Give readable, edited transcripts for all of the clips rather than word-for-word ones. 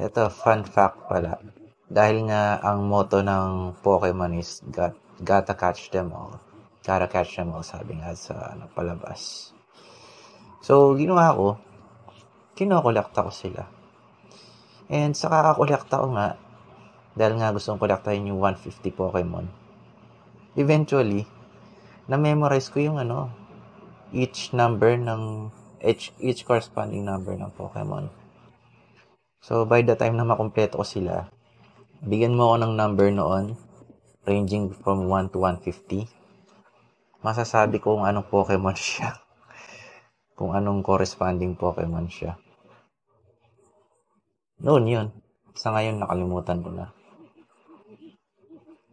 Ito, fun fact pala. Dahil nga ang motto ng Pokemon is gotta catch them all. Gotta catch them all, sabi nga sa palabas. So, ginawa ko, kinokolekta ko sila. And sa kakakolekta ko nga, dahil nga gusto kong kolektahin yung 150 Pokemon, eventually, na-memorize ko yung each corresponding number ng Pokemon. So, by the time na makumpleto ko sila, bigyan mo ako ng number noon, ranging from 1 to 150. Masasabi ko kung anong Pokemon siya. Kung anong corresponding Pokemon siya. Noon yun. Sa ngayon, nakalimutan ko na.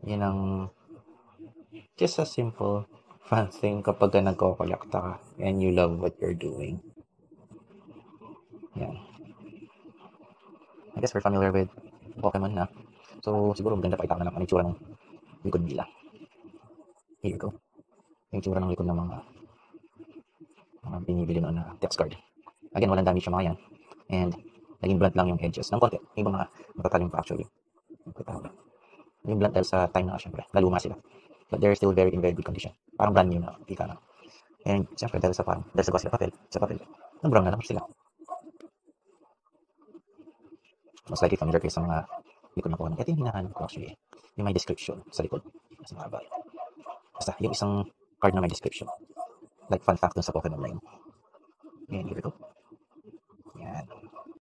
Yun ang just a simple fun thing kapag nagko-kolekta ka and you love what you're doing. Yan. I guess we're familiar with Pokemon na. So, siguro maganda pakita ko na lang ang itsura ng likod nila. Here you go. Yung itsura ng likod ng mga binibili noon na text card. Again, walang damage yung mga yan. And, naging blunt lang yung edges. Ng konti. Yung mga matatalim pa actually. Yung blunt dahil sa time na syempre. Naluma sila. But they're still in very good condition. Parang brand new na. Ika na. And, syempre, dahil sa papel. Brown na lang sila. Most likely familiar kayo sa mga likod na Pokemon. Ito yung hinahanap ko actually. Yung may description sa likod. Sa mga bagay. Basta, yung isang card na may description. Like fun fact dun sa Pokemon na yun. And here we go. Yan.